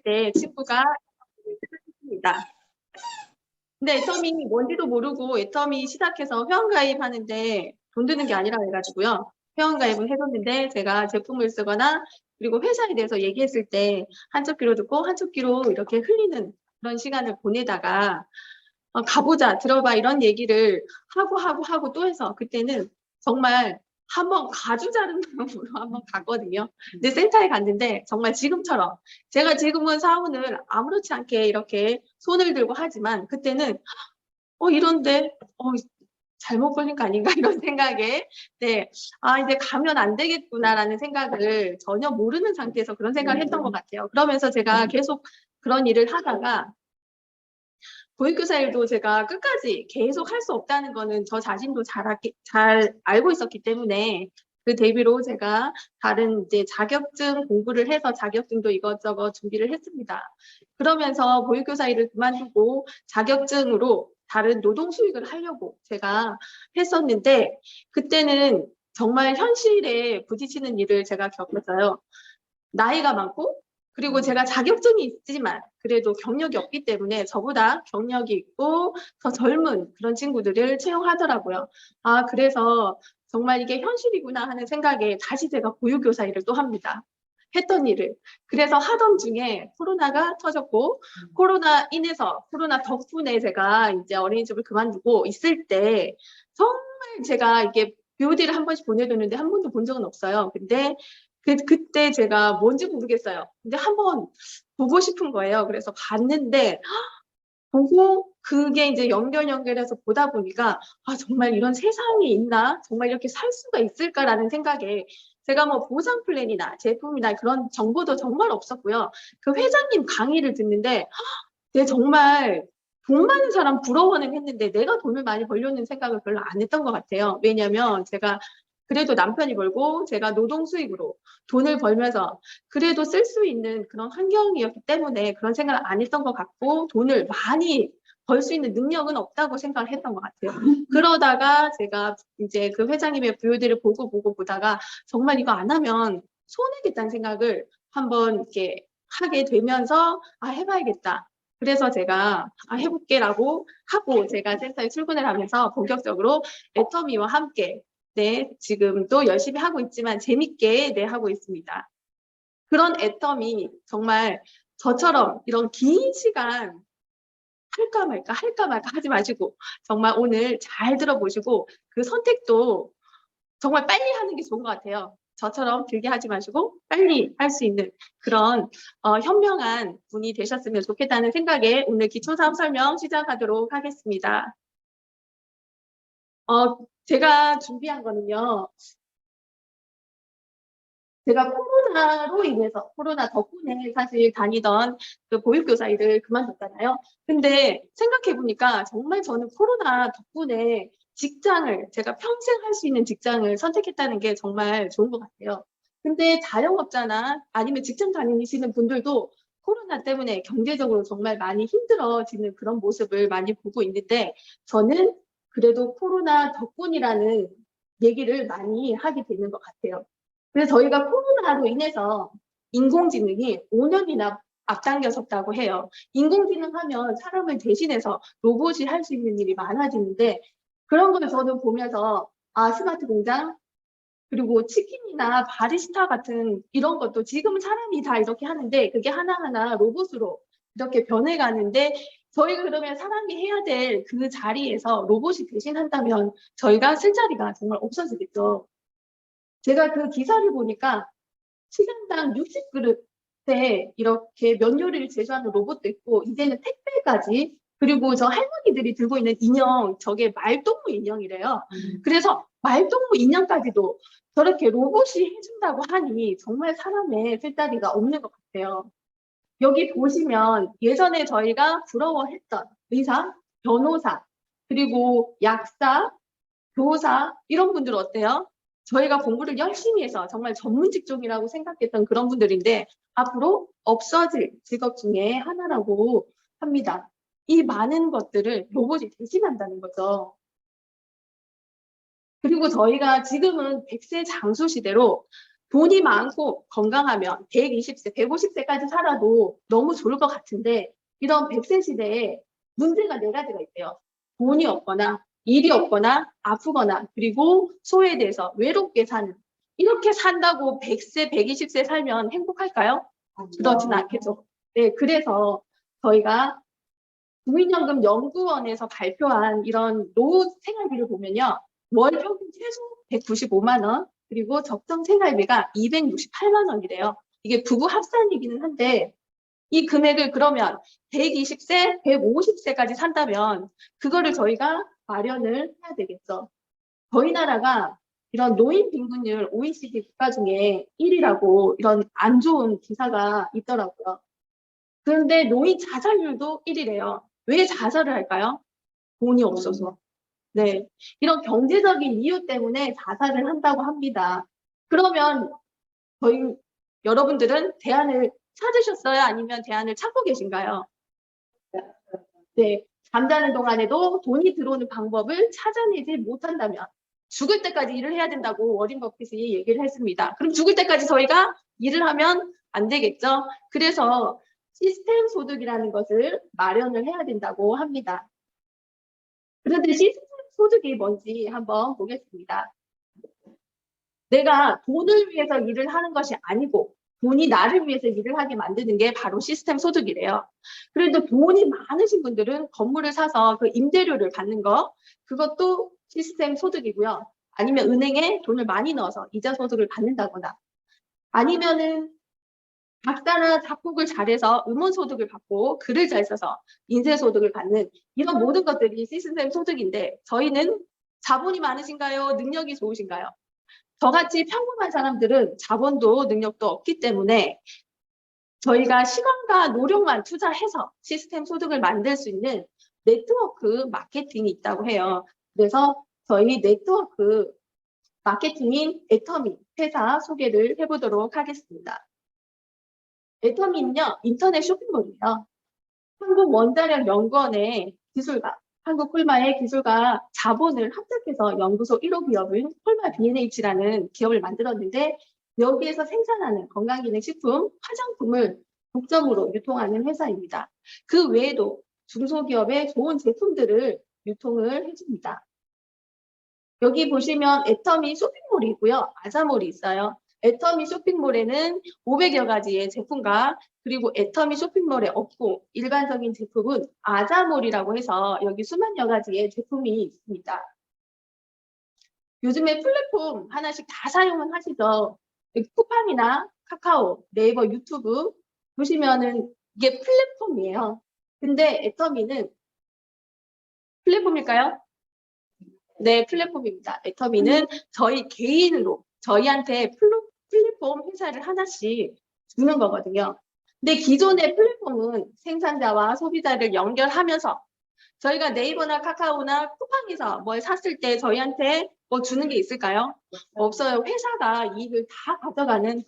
때 친구가 했습니다. 근데 애터미 뭔지도 모르고 애터미 시작해서 회원가입하는데 돈 드는 게 아니라 해가지고요. 회원가입을 해뒀는데 제가 제품을 쓰거나 그리고 회사에 대해서 얘기했을 때 한쪽 귀로 듣고 한쪽 귀로 이렇게 흘리는 그런 시간을 보내다가 가보자, 들어봐 이런 얘기를 하고 또 해서 그때는 정말 한번 가주자는 마음으로 한번 갔거든요. 근데 센터에 갔는데 정말 지금처럼 제가 지금은 사원을 아무렇지 않게 이렇게 손을 들고 하지만 그때는 이런데 잘못 걸린 거 아닌가 이런 생각에 네, 이제 가면 안 되겠구나라는 생각을 전혀 모르는 상태에서 그런 생각을 했던 것 같아요. 그러면서 제가 계속 그런 일을 하다가 보육교사 일도 제가 끝까지 계속 할 수 없다는 거는 저 자신도 잘 알고 있었기 때문에 그 대비로 제가 다른 이제 자격증 공부를 해서 자격증도 이것저것 준비를 했습니다. 그러면서 보육교사 일을 그만두고 자격증으로 다른 노동 수익을 하려고 제가 했었는데 그때는 정말 현실에 부딪히는 일을 제가 겪었어요. 나이가 많고 그리고 제가 자격증이 있지만 그래도 경력이 없기 때문에 저보다 경력이 있고 더 젊은 그런 친구들을 채용하더라고요. 그래서 정말 이게 현실이구나 하는 생각에 다시 제가 보육교사 일을 또 합니다. 했던 일을. 그래서 하던 중에 코로나가 터졌고 코로나 덕분에 제가 이제 어린이집을 그만두고 있을 때 정말 제가 이게 BOD를 한 번씩 보내줬는데 한 번도 본 적은 없어요. 근데 그때 제가 뭔지 모르겠어요. 근데 한번 보고 싶은 거예요. 그래서 봤는데 보고 그게 이제 연결해서 보다 보니까 정말 이런 세상이 있나? 정말 이렇게 살 수가 있을까라는 생각에 제가 뭐 보상 플랜이나 제품이나 그런 정보도 정말 없었고요. 그 회장님 강의를 듣는데 정말 돈 많은 사람 부러워는 했는데 내가 돈을 많이 벌려는 생각을 별로 안 했던 것 같아요. 왜냐하면 제가 그래도 남편이 벌고 제가 노동 수익으로 돈을 벌면서 그래도 쓸 수 있는 그런 환경이었기 때문에 그런 생각을 안 했던 것 같고 돈을 많이 벌 수 있는 능력은 없다고 생각을 했던 것 같아요. 그러다가 제가 이제 그 회장님의 BOD를 보다가 정말 이거 안 하면 손해겠다는 생각을 한번 이렇게 하게 되면서 해봐야겠다. 그래서 제가 해볼게라고 하고 제가 센터에 출근을 하면서 본격적으로 애터미와 함께 네, 지금도 열심히 하고 있지만 재밌게 네, 하고 있습니다. 그런 애터미 정말 저처럼 이런 긴 시간 할까 말까 하지 마시고 정말 오늘 잘 들어보시고 그 선택도 정말 빨리 하는 게 좋은 것 같아요. 저처럼 길게 하지 마시고 빨리 할 수 있는 그런 현명한 분이 되셨으면 좋겠다는 생각에 오늘 기초사업 설명 시작하도록 하겠습니다. 제가 준비한 거는요. 제가 코로나 덕분에 사실 다니던 그 보육교사 일을 그만뒀잖아요. 근데 생각해보니까 정말 저는 코로나 덕분에 제가 평생 할 수 있는 직장을 선택했다는 게 정말 좋은 것 같아요. 근데 자영업자나 아니면 직장 다니시는 분들도 코로나 때문에 경제적으로 정말 많이 힘들어지는 그런 모습을 많이 보고 있는데 저는 그래도 코로나 덕분이라는 얘기를 많이 하게 되는 것 같아요. 그래서 저희가 코로나로 인해서 인공지능이 5년이나 앞당겨졌다고 해요. 인공지능 하면 사람을 대신해서 로봇이 할 수 있는 일이 많아지는데 그런 걸 저는 보면서 스마트 공장 그리고 치킨이나 바리스타 같은 이런 것도 지금 사람이 다 이렇게 하는데 그게 하나하나 로봇으로 이렇게 변해가는데 저희가 그러면 사람이 해야 될 그 자리에서 로봇이 대신한다면 저희가 쓸 자리가 정말 없어지겠죠. 제가 그 기사를 보니까 시간당 60그릇에 이렇게 면 요리를 제조하는 로봇도 있고 이제는 택배까지 그리고 저 할머니들이 들고 있는 인형 저게 말동무 인형이래요. 그래서 말동무 인형까지도 저렇게 로봇이 해준다고 하니 정말 사람의 쓸자리가 없는 것 같아요. 여기 보시면 예전에 저희가 부러워했던 의사, 변호사, 그리고 약사, 교사 이런 분들 어때요? 저희가 공부를 열심히 해서 정말 전문 직종이라고 생각했던 그런 분들인데 앞으로 없어질 직업 중에 하나라고 합니다. 이 많은 것들을 로봇이 대신한다는 거죠. 그리고 저희가 지금은 100세 장수 시대로 돈이 많고 건강하면 120세, 150세까지 살아도 너무 좋을 것 같은데 이런 100세 시대에 문제가 네 가지가 있대요. 돈이 없거나 일이 없거나 아프거나 그리고 소외돼서 외롭게 사는 이렇게 산다고 100세, 120세 살면 행복할까요? 그렇지는 않겠죠. 네, 그래서 저희가 국민연금 연구원에서 발표한 이런 노후 생활비를 보면요. 월 평균 최소 195만 원, 그리고 적정 생활비가 268만 원이래요. 이게 부부 합산이기는 한데 이 금액을 그러면 120세, 150세까지 산다면 그거를 저희가 마련을 해야 되겠죠. 저희 나라가 이런 노인 빈곤율 OECD 국가 중에 1위라고 이런 안 좋은 기사가 있더라고요. 그런데 노인 자살률도 1위래요. 왜 자살을 할까요? 돈이 없어서. 네. 이런 경제적인 이유 때문에 자살을 한다고 합니다. 그러면 저희 여러분들은 대안을 찾으셨어요? 아니면 대안을 찾고 계신가요? 네. 잠자는 동안에도 돈이 들어오는 방법을 찾아내지 못한다면 죽을 때까지 일을 해야 된다고 워린 버핏이 얘기를 했습니다. 그럼 죽을 때까지 저희가 일을 하면 안 되겠죠? 그래서 시스템 소득이라는 것을 마련을 해야 된다고 합니다. 그런데 시스템 소득이 뭔지 한번 보겠습니다. 내가 돈을 위해서 일을 하는 것이 아니고 돈이 나를 위해서 일을 하게 만드는 게 바로 시스템 소득이래요. 그런데 돈이 많으신 분들은 건물을 사서 그 임대료를 받는 거, 그것도 시스템 소득이고요. 아니면 은행에 돈을 많이 넣어서 이자 소득을 받는다거나, 아니면은 작사나 작곡을 잘해서 음원 소득을 받고 글을 잘 써서 인쇄 소득을 받는 이런 모든 것들이 시스템 소득인데 저희는 자본이 많으신가요? 능력이 좋으신가요? 저같이 평범한 사람들은 자본도 능력도 없기 때문에 저희가 시간과 노력만 투자해서 시스템 소득을 만들 수 있는 네트워크 마케팅이 있다고 해요. 그래서 저희 네트워크 마케팅인 애터미 회사 소개를 해보도록 하겠습니다. 애터미는요, 인터넷 쇼핑몰이에요. 한국원자력연구원의 기술가, 한국콜마의 기술가 자본을 합작해서 연구소 1호 기업인 콜마 B&H라는 기업을 만들었는데 여기에서 생산하는 건강기능식품, 화장품을 독점으로 유통하는 회사입니다. 그 외에도 중소기업의 좋은 제품들을 유통을 해줍니다. 여기 보시면 애터미 쇼핑몰이 있고요. 아자몰이 있어요. 애터미 쇼핑몰에는 500여 가지의 제품과 그리고 애터미 쇼핑몰에 없고 일반적인 제품은 아자몰이라고 해서 여기 수만여 가지의 제품이 있습니다. 요즘에 플랫폼 하나씩 다 사용은 하시죠. 쿠팡이나 카카오, 네이버, 유튜브 보시면은 이게 플랫폼이에요. 근데 애터미는 플랫폼일까요? 네, 플랫폼입니다. 애터미는 저희 개인으로 저희한테 플랫폼 회사를 하나씩 주는 거거든요. 근데 기존의 플랫폼은 생산자와 소비자를 연결하면서 저희가 네이버나 카카오나 쿠팡에서 뭘 샀을 때 저희한테 뭐 주는 게 있을까요? 없어요. 회사가 이익을 다 가져가는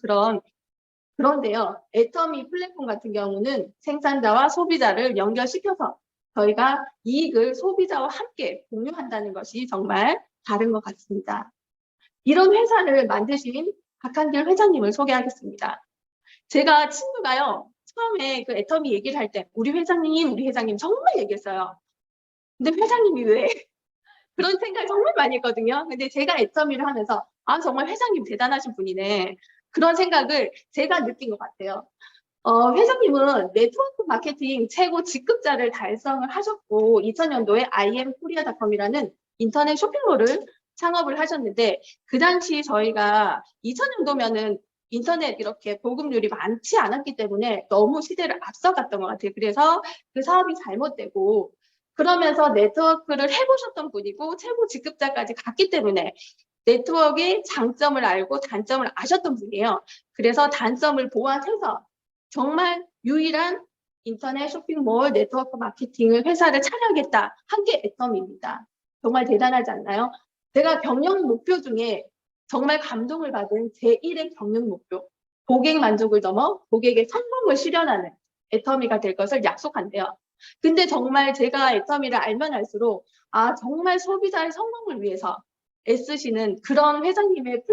그런데요. 애터미 플랫폼 같은 경우는 생산자와 소비자를 연결시켜서 저희가 이익을 소비자와 함께 공유한다는 것이 정말 다른 것 같습니다. 이런 회사를 만드신 박한길 회장님을 소개하겠습니다. 제가 친구가요. 처음에 그 애터미 얘기를 할 때 우리 회장님 정말 얘기했어요. 근데 회장님이 왜 그런 생각을 정말 많이 했거든요. 근데 제가 애터미를 하면서 아 정말 회장님 대단하신 분이네. 그런 생각을 제가 느낀 것 같아요. 회장님은 네트워크 마케팅 최고 직급자를 달성을 하셨고 2000년도에 imkorea.com이라는 인터넷 쇼핑몰을 창업을 하셨는데 그 당시 저희가 2000년도면은 인터넷 이렇게 보급률이 많지 않았기 때문에 너무 시대를 앞서갔던 것 같아요. 그래서 그 사업이 잘못되고 그러면서 네트워크를 해보셨던 분이고 최고 직급자까지 갔기 때문에 네트워크의 장점을 알고 단점을 아셨던 분이에요. 그래서 단점을 보완해서 정말 유일한 인터넷 쇼핑몰 네트워크 마케팅을 회사를 차려야겠다 한 게 애터미입니다. 정말 대단하지 않나요? 제가 경영 목표 중에 정말 감동을 받은 제1의 경영 목표, 고객 만족을 넘어 고객의 성공을 실현하는 애터미가 될 것을 약속한대요. 근데 정말 제가 애터미를 알면 알수록 아 정말 소비자의 성공을 위해서 애쓰시는 그런 회장님의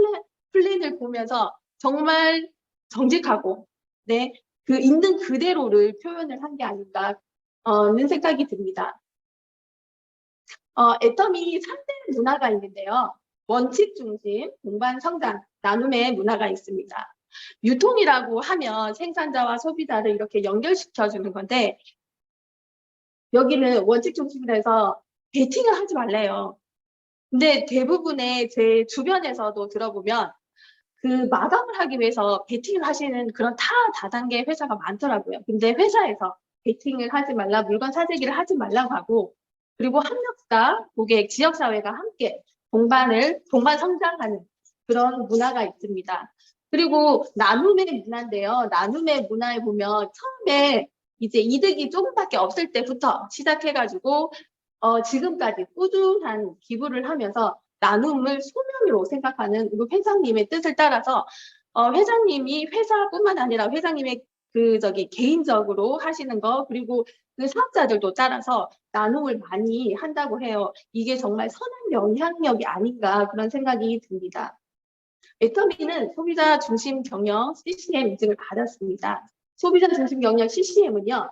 플랜을 보면서 정말 정직하고 네, 그 있는 그대로를 표현을 한 게 아닌가는 생각이 듭니다. 애터미 3대 문화가 있는데요. 원칙 중심, 동반 성장, 나눔의 문화가 있습니다. 유통이라고 하면 생산자와 소비자를 이렇게 연결시켜주는 건데 여기는 원칙 중심이라 해서 베팅을 하지 말래요. 근데 대부분의 제 주변에서도 들어보면 그 마감을 하기 위해서 베팅을 하시는 그런 다단계 회사가 많더라고요. 근데 회사에서 베팅을 하지 말라, 물건 사재기를 하지 말라고 하고 그리고 협력사, 고객, 지역사회가 함께 동반 성장하는 그런 문화가 있습니다. 그리고 나눔의 문화인데요. 나눔의 문화에 보면 처음에 이제 이득이 조금밖에 없을 때부터 시작해가지고 지금까지 꾸준한 기부를 하면서 나눔을 소명으로 생각하는 우리 회장님의 뜻을 따라서 회장님이 회사뿐만 아니라 회장님의 개인적으로 하시는 거 그리고 그 사업자들도 따라서 나눔을 많이 한다고 해요. 이게 정말 선한 영향력이 아닌가 그런 생각이 듭니다. 애터미는 소비자 중심 경영 CCM 인증을 받았습니다. 소비자 중심 경영 CCM은요.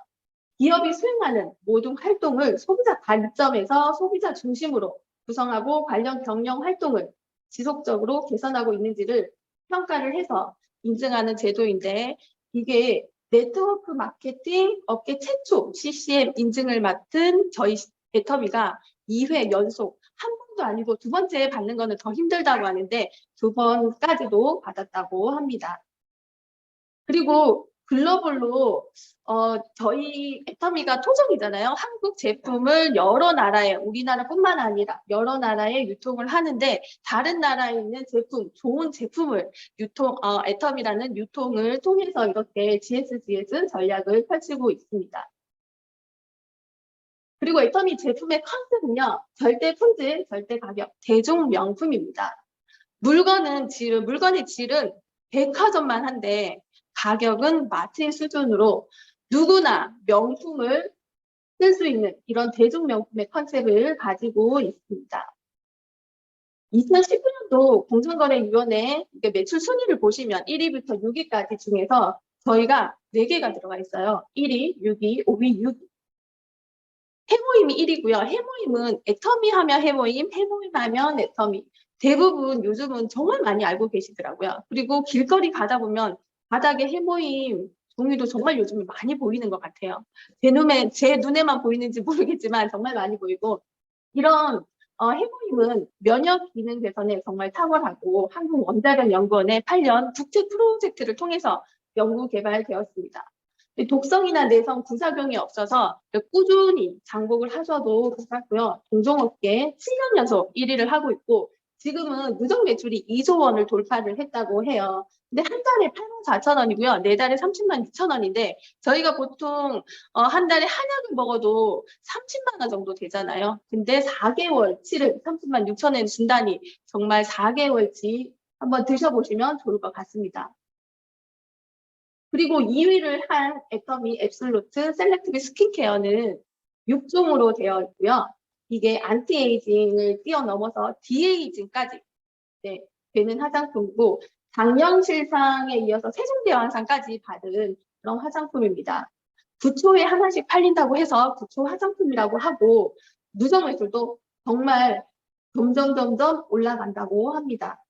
기업이 수행하는 모든 활동을 소비자 관점에서 소비자 중심으로 구성하고 관련 경영 활동을 지속적으로 개선하고 있는지를 평가를 해서 인증하는 제도인데 이게 네트워크 마케팅 업계 최초 CCM 인증을 맡은 저희 애터미가 2회 연속 한 번도 아니고 두 번째 받는 거는 더 힘들다고 하는데 2번까지도 받았다고 합니다. 그리고 글로벌로 저희 애터미가 토종이잖아요. 한국 제품을 여러 나라에 우리나라뿐만 아니라 여러 나라에 유통을 하는데 다른 나라에 있는 제품, 좋은 제품을 애터미라는 유통을 통해서 이렇게 GSGS 전략을 펼치고 있습니다. 그리고 애터미 제품의 컨셉은요. 절대 품질, 절대 가격, 대중 명품입니다. 물건의 질은 백화점만 한데 가격은 마트의 수준으로 누구나 명품을 쓸 수 있는 이런 대중 명품의 컨셉을 가지고 있습니다. 2019년도 공정거래위원회 매출 순위를 보시면 1위부터 6위까지 중에서 저희가 4개가 들어가 있어요. 1위, 6위, 5위, 6위. 해모임이 1위고요. 해모임은 애터미 하면 해모임, 해모임 하면 애터미. 대부분 요즘은 정말 많이 알고 계시더라고요. 그리고 길거리 가다 보면 바닥에 해모임 종이도 정말 요즘에 많이 보이는 것 같아요. 제 눈에만 보이는지 모르겠지만 정말 많이 보이고 이런 해모임은 면역 기능 개선에 정말 탁월하고 한국원자력연구원의 8년 국제 프로젝트를 통해서 연구 개발되었습니다. 독성이나 내성 부작용이 없어서 꾸준히 장복을 하셔도 괜찮고요. 동종업계 7년 연속 1위를 하고 있고 지금은 누적 매출이 2조 원을 돌파를 했다고 해요. 근데 한 달에 84,000원이고요. 4달에 306,000원인데 저희가 보통 한 달에 한약을 먹어도 30만 원 정도 되잖아요. 근데 4개월치를 306,000원 준다니 정말 4개월치 한번 드셔보시면 좋을 것 같습니다. 그리고 2위를 한 애터미 앱솔루트 셀렉티브 스킨케어는 6종으로 되어 있고요. 이게 안티에이징을 뛰어넘어서 디에이징까지 되는 화장품이고 장년실상에 이어서 세종대왕상까지 받은 그런 화장품입니다. 9초에 하나씩 팔린다고 해서 9초 화장품이라고 하고 누적 매출도 정말 점점 올라간다고 합니다.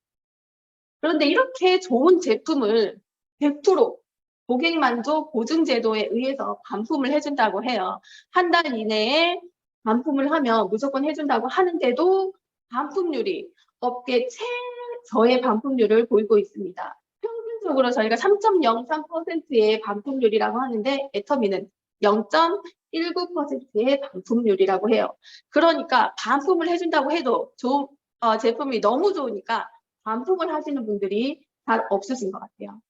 그런데 이렇게 좋은 제품을 100% 고객 만족 보증 제도에 의해서 반품을 해준다고 해요. 한 달 이내에 반품을 하면 무조건 해준다고 하는데도 반품률이 업계 최저의 반품률을 보이고 있습니다. 평균적으로 저희가 3.03%의 반품률이라고 하는데 애터미는 0.19%의 반품률이라고 해요. 그러니까 반품을 해준다고 해도 제품이 너무 좋으니까 반품을 하시는 분들이 잘 없으신 것 같아요.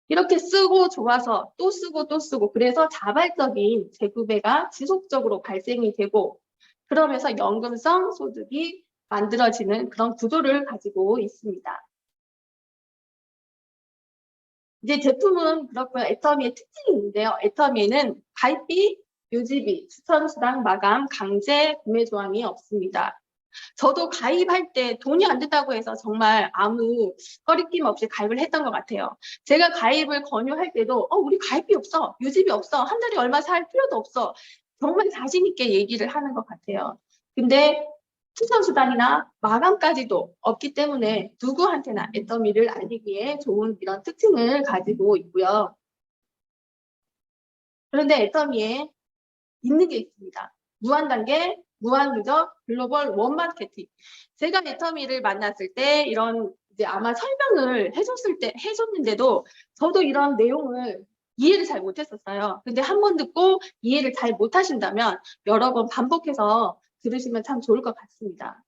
이렇게 쓰고 좋아서 또 쓰고 그래서 자발적인 재구매가 지속적으로 발생이 되고 그러면서 연금성 소득이 만들어지는 그런 구조를 가지고 있습니다. 이제 제품은 그렇고요. 애터미의 특징이 있는데요. 애터미는 가입비, 유지비, 추천수당 마감, 강제 구매 조항이 없습니다. 저도 가입할 때 돈이 안 든다고 해서 정말 아무 꺼리낌 없이 가입을 했던 것 같아요. 제가 가입을 권유할 때도 우리 가입비 없어, 유지비 없어, 한 달에 얼마 살 필요도 없어, 정말 자신 있게 얘기를 하는 것 같아요. 근데 추천수당이나 마감까지도 없기 때문에 누구한테나 애터미를 알리기에 좋은 이런 특징을 가지고 있고요. 그런데 애터미에 있는 게 있습니다. 무한단계, 무한누적, 글로벌 원마케팅. 제가 애터미를 만났을 때 이런 이제 아마 설명을 해줬는데도 저도 이런 내용을 이해를 잘 못했었어요. 근데 한 번 듣고 이해를 잘 못하신다면 여러 번 반복해서 들으시면 참 좋을 것 같습니다.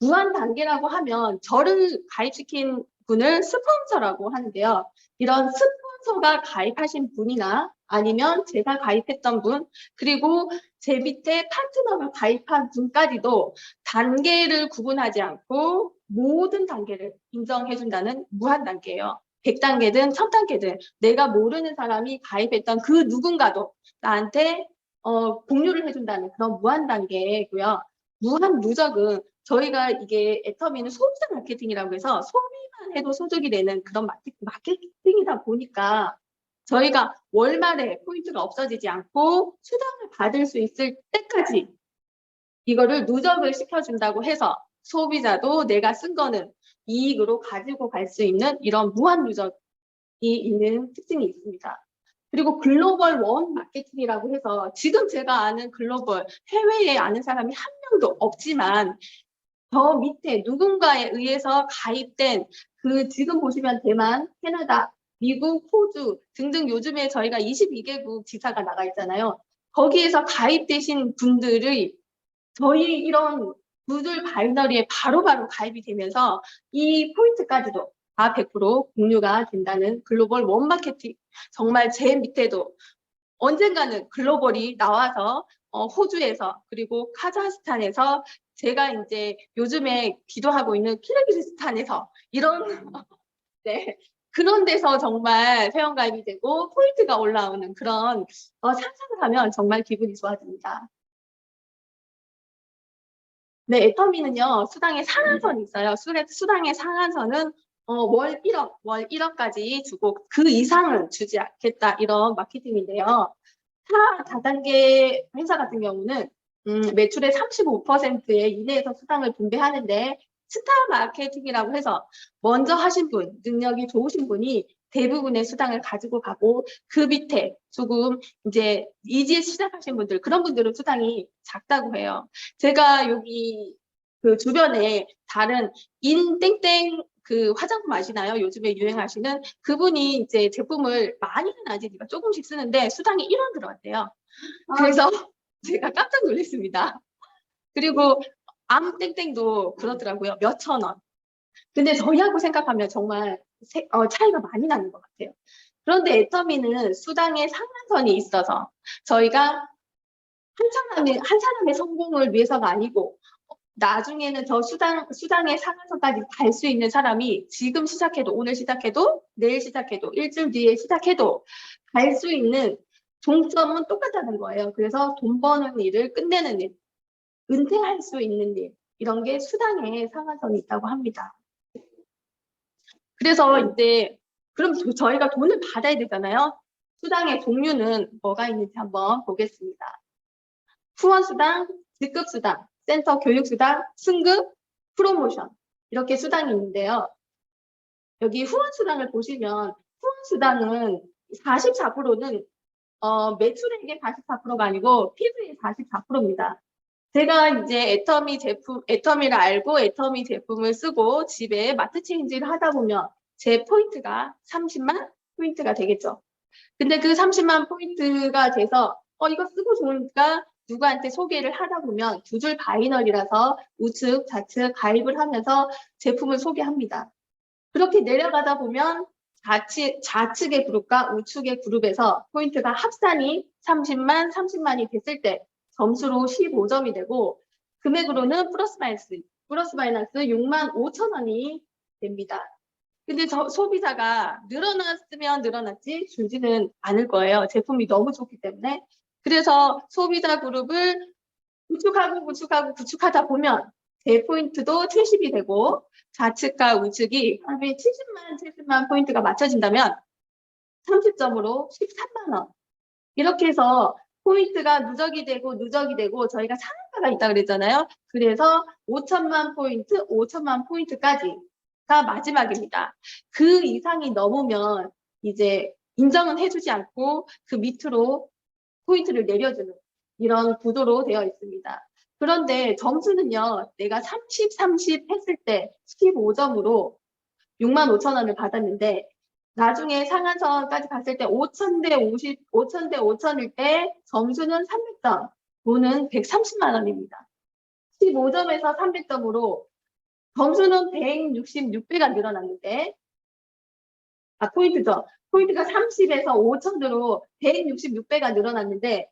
무한 단계라고 하면 저를 가입시킨 분을 스폰서라고 하는데요. 이런 스폰서가 가입하신 분이나 아니면 제가 가입했던 분, 그리고 제 밑에 파트너가 가입한 분까지도 단계를 구분하지 않고 모든 단계를 인정해준다는 무한 단계예요. 100단계든 1000단계든 내가 모르는 사람이 가입했던 그 누군가도 나한테 공유를 해준다는 그런 무한 단계고요. 무한 누적은 저희가 이게 애터미는 소비자 마케팅이라고 해서 소비만 해도 소득이 되는 그런 마케팅이다 보니까 저희가 월말에 포인트가 없어지지 않고 수당을 받을 수 있을 때까지 이거를 누적을 시켜준다고 해서 소비자도 내가 쓴 거는 이익으로 가지고 갈 수 있는 이런 무한 누적이 있는 특징이 있습니다. 그리고 글로벌 원 마케팅이라고 해서 지금 제가 아는 글로벌 해외에 아는 사람이 한 명도 없지만 저 밑에 누군가에 의해서 가입된 그 지금 보시면 대만, 캐나다, 미국, 호주 등등 요즘에 저희가 22개국 지사가 나가 있잖아요. 거기에서 가입되신 분들의 저희 이런 구글 바이너리에 바로바로 가입이 되면서 이 포인트까지도 다 100% 공유가 된다는 글로벌 원마케팅. 정말 제 밑에도 언젠가는 글로벌이 나와서 호주에서 그리고 카자흐스탄에서 제가 이제 요즘에 기도하고 있는 키르기즈스탄에서 이런 네, 그런 데서 정말 회원가입이 되고 포인트가 올라오는 그런 상상을 하면 정말 기분이 좋아집니다. 네, 애터미는요, 수당의 상한선이 있어요. 수당의 상한선은 월 1억, 월 1억까지 주고 그 이상은 주지 않겠다 이런 마케팅인데요. 다단계 회사 같은 경우는 매출의 35% 이내에서 수당을 분배하는데 스타 마케팅이라고 해서 먼저 하신 분, 능력이 좋으신 분이 대부분의 수당을 가지고 가고 그 밑에 조금 이제 시작하신 분들, 그런 분들은 수당이 작다고 해요. 제가 여기 그 주변에 다른 인땡땡 그 화장품 아시나요? 요즘에 유행하시는 그분이 이제 제품을 많이는 아니지만 조금씩 쓰는데 수당이 1원 들어왔대요. 그래서 제가 깜짝 놀랐습니다. 그리고 암땡땡도 그렇더라고요. 몇천 원. 근데 저희하고 생각하면 정말 차이가 많이 나는 것 같아요. 그런데 애터미는 수당의 상한선이 있어서 저희가 한 사람의 성공을 위해서가 아니고 나중에는 저 수당의 상한선까지 갈 수 있는 사람이 지금 시작해도, 오늘 시작해도, 내일 시작해도, 일주일 뒤에 시작해도 갈 수 있는 종점은 똑같다는 거예요. 그래서 돈 버는 일을 끝내는 일, 은퇴할 수 있는 일, 이런 게 수당의 상한선이 있다고 합니다. 그래서 이제 그럼 저희가 돈을 받아야 되잖아요. 수당의 종류는 뭐가 있는지 한번 보겠습니다. 후원수당, 직급수당, 센터 교육수당, 승급, 프로모션 이렇게 수당이 있는데요. 여기 후원수당을 보시면 후원수당은 44%는 매출액의 44%가 아니고 PV의 44%입니다. 제가 이제 애터미를 알고 애터미 제품을 쓰고 집에 마트 체인지를 하다 보면 제 포인트가 30만 포인트가 되겠죠. 근데 그 30만 포인트가 돼서 이거 쓰고 좋으니까 누구한테 소개를 하다 보면 두 줄 바이널이라서 우측, 좌측 가입을 하면서 제품을 소개합니다. 그렇게 내려가다 보면 좌측의 그룹과 우측의 그룹에서 포인트가 합산이 30만이 됐을 때 점수로 15점이 되고 금액으로는 플러스 마이너스 6만 5천 원이 됩니다. 근데 소비자가 늘어났으면 늘어났지 줄지는 않을 거예요. 제품이 너무 좋기 때문에. 그래서 소비자 그룹을 구축하다 보면 제 포인트도 70이 되고 좌측과 우측이 하루에 70만 포인트가 맞춰진다면 30점으로 13만 원. 이렇게 해서 포인트가 누적이 되고 저희가 상한가가 있다 그랬잖아요. 그래서 5천만 포인트까지가 마지막입니다. 그 이상이 넘으면 이제 인정은 해주지 않고 그 밑으로 포인트를 내려주는 이런 구도로 되어 있습니다. 그런데 점수는요, 내가 30 했을 때 15점으로 65,000원을 받았는데 나중에 상한선까지 갔을 때 5,000대 5,000일 때 점수는 300점, 돈은 130만 원입니다. 15점에서 300점으로 점수는 166배가 늘어났는데, 포인트죠. 포인트가 30에서 5,000으로 166배가 늘어났는데,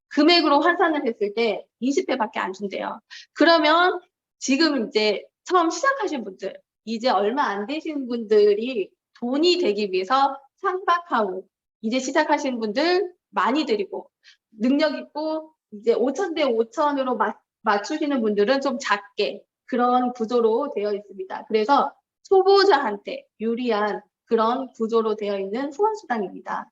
금액으로 환산을 했을 때 20배밖에 안 준대요. 그러면 지금 이제 처음 시작하신 분들, 이제 얼마 안 되신 분들이 돈이 되기 위해서 상박하고 이제 시작하신 분들 많이 드리고 능력 있고 이제 5,000대 5,000으로 맞추시는 분들은 좀 작게 그런 구조로 되어 있습니다. 그래서 초보자한테 유리한 그런 구조로 되어 있는 후원수당입니다.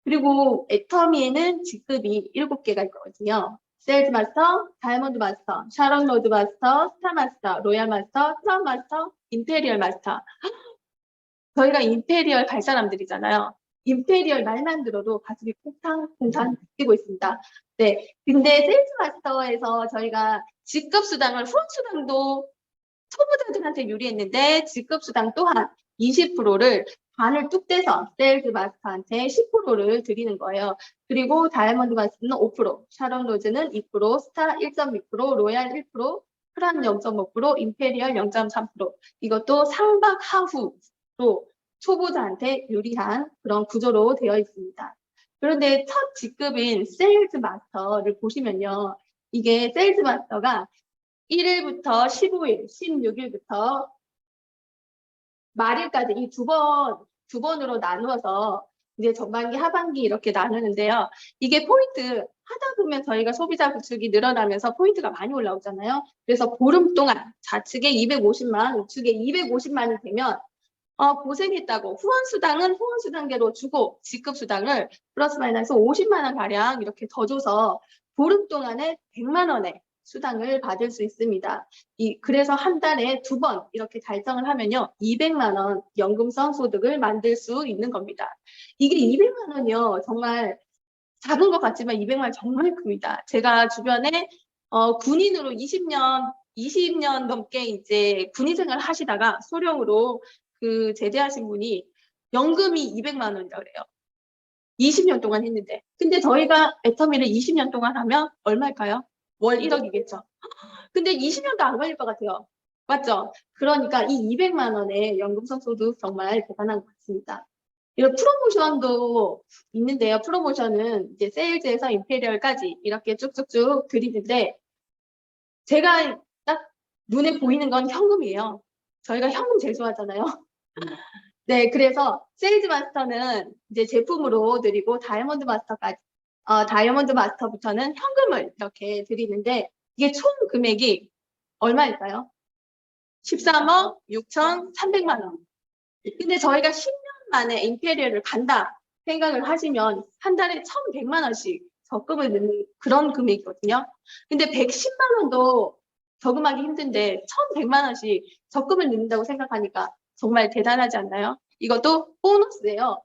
그리고 애터미에는 직급이 7개가 있거든요. 세일즈 마스터, 다이아몬드 마스터, 샤론 로드 마스터, 스타 마스터, 로얄 마스터, 크라운 마스터, 임페리얼 마스터. 저희가 임페리얼 갈 사람들이잖아요. 임페리얼 말만 들어도 가슴이 콩탕콩탕 뛰고 있습니다. 네. 근데 세일즈 마스터에서 저희가 직급 수당을 후원 수당도 초보자들한테 유리했는데 직급 수당 또한 20%를 반을 뚝 떼서 세일즈 마스터한테 10%를 드리는 거예요. 그리고 다이아몬드 마스터는 5%, 샤론 로즈는 2%, 스타 1.2%, 로얄 1%, 크란 0.5%, 임페리얼 0.3%. 이것도 상박 하후로 초보자한테 유리한 그런 구조로 되어 있습니다. 그런데 첫 직급인 세일즈 마스터를 보시면요. 이게 세일즈 마스터가 1일부터 15일, 16일부터 말일까지 이 두 번으로 나누어서 이제 전반기, 하반기 이렇게 나누는데요. 이게 포인트 하다 보면 저희가 소비자 구축이 늘어나면서 포인트가 많이 올라오잖아요. 그래서 보름 동안 좌측에 250만, 우측에 250만이 되면 고생했다고 후원수당은 후원수당대로 주고 직급수당을 플러스 마이너스 50만 원 가량 이렇게 더 줘서 보름 동안에 100만 원의 수당을 받을 수 있습니다. 그래서 한 달에 2번 이렇게 달성을 하면요. 200만 원 연금성 소득을 만들 수 있는 겁니다. 이게 200만 원이요. 정말 작은 것 같지만 200만 원 정말 큽니다. 제가 주변에 군인으로 20년 넘게 이제 군인 생활을 하시다가 소령으로 제대하신 분이 연금이 200만 원이라고 그래요. 20년 동안 했는데. 근데 저희가 애터미를 20년 동안 하면 얼마일까요? 월 1억이겠죠. 근데 20년도 안 걸릴 것 같아요. 맞죠? 그러니까 이 200만 원의 연금성 소득 정말 대단한 것 같습니다. 이런 프로모션도 있는데요. 프로모션은 이제 세일즈에서 임페리얼까지 이렇게 쭉쭉쭉 드리는데 제가 딱 눈에 보이는 건 현금이에요. 저희가 현금 제일 좋아하잖아요. 네, 그래서 세일즈 마스터는 이제 제품으로 드리고 다이아몬드 마스터까지, 다이아몬드 마스터부터는 현금을 이렇게 드리는데 이게 총 금액이 얼마일까요? 13억 6,300만 원. 근데 저희가 10년 만에 임페리얼을 간다 생각을 하시면 한 달에 1,100만 원씩 적금을 넣는 그런 금액이거든요. 근데 110만 원도 저금하기 힘든데 1,100만 원씩 적금을 넣는다고 생각하니까 정말 대단하지 않나요? 이것도 보너스예요.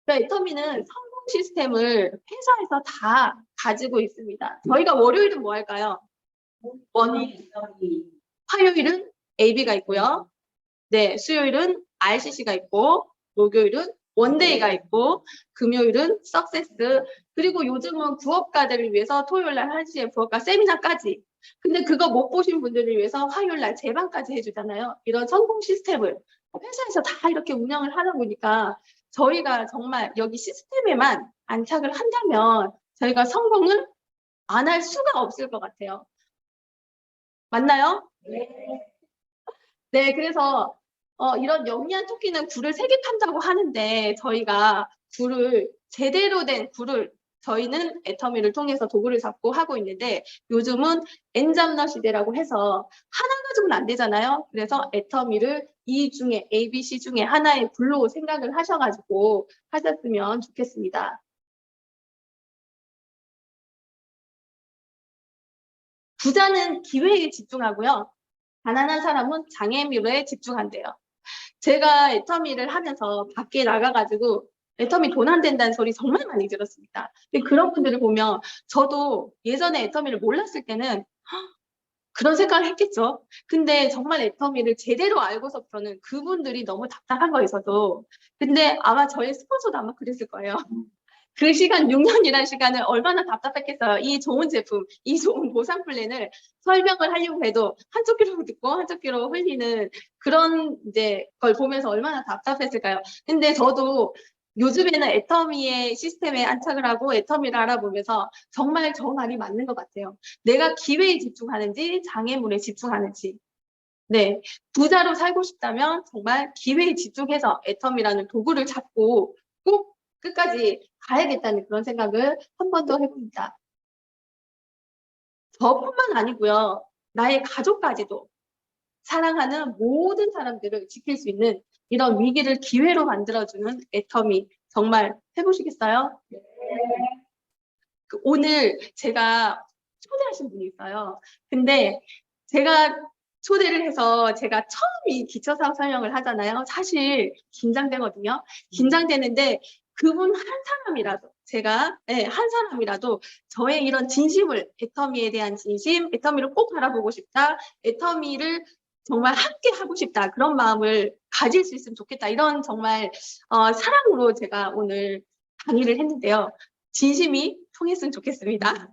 그러니까 애터미는 성공 시스템을 회사에서 다 가지고 있습니다. 저희가 월요일은 뭐 할까요? 화요일은 AB가 있고요. 네, 수요일은 RCC가 있고, 목요일은 원데이가 있고, 금요일은 석세스, 그리고 요즘은 부업가들을 위해서 토요일날 1시에 부업가 세미나까지. 근데 그거 못 보신 분들을 위해서 화요일날 재방까지 해주잖아요. 이런 성공 시스템을 회사에서 다 이렇게 운영을 하다 보니까 저희가 정말 여기 시스템에만 안착을 한다면 저희가 성공을 안 할 수가 없을 것 같아요. 맞나요? 네, 그래서 이런 영리한 토끼는 굴을 3개 판다고 하는데 저희가 굴을 제대로 된 굴을 저희는 애터미를 통해서 도구를 잡고 하고 있는데 요즘은 엔잡러 시대라고 해서 하나 가지고는 안 되잖아요. 그래서 애터미를 이 중에 A, B, C 중에 하나의 불로 생각을 하셔가지고 하셨으면 좋겠습니다. 부자는 기회에 집중하고요. 가난한 사람은 장애물에 집중한대요. 제가 애터미를 하면서 밖에 나가가지고 애터미 돈 안 된다는 소리 정말 많이 들었습니다. 근데 그런 분들을 보면 저도 예전에 애터미를 몰랐을 때는 그런 생각을 했겠죠. 근데 정말 애터미를 제대로 알고서부터는 그분들이 너무 답답한 거예요, 저도. 근데 아마 저희 스폰서도 아마 그랬을 거예요. 그 시간 6년이라는 시간을 얼마나 답답했겠어요. 이 좋은 제품, 이 좋은 보상 플랜을 설명을 하려고 해도 한쪽 귀로 듣고 한쪽 귀로 흘리는 그런 이제 걸 보면서 얼마나 답답했을까요? 근데 저도 요즘에는 애터미의 시스템에 안착을 하고 애터미를 알아보면서 정말 저 말이 맞는 것 같아요. 내가 기회에 집중하는지 장애물에 집중하는지. 네, 부자로 살고 싶다면 정말 기회에 집중해서 애터미라는 도구를 잡고 꼭 끝까지 가야겠다는 그런 생각을 한 번 더 해봅니다. 저뿐만 아니고요. 나의 가족까지도 사랑하는 모든 사람들을 지킬 수 있는 이런 위기를 기회로 만들어주는 애터미 정말 해보시겠어요? 네. 오늘 제가 초대하신 분이 있어요. 근데 제가 초대를 해서 제가 처음 이 기초사업 설명을 하잖아요. 사실 긴장되거든요. 긴장되는데 그분 한 사람이라도 제가 한 사람이라도 저의 이런 진심을 애터미에 대한 진심, 애터미를 꼭 알아보고 싶다. 애터미를 정말 함께 하고 싶다. 그런 마음을 가질 수 있으면 좋겠다. 이런 정말 사랑으로 제가 오늘 강의를 했는데요. 진심이 통했으면 좋겠습니다.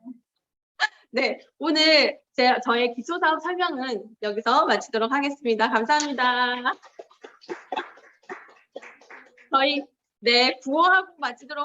네, 오늘 저의 기초사업 설명은 여기서 마치도록 하겠습니다. 감사합니다. 저희 구호하고 마치도록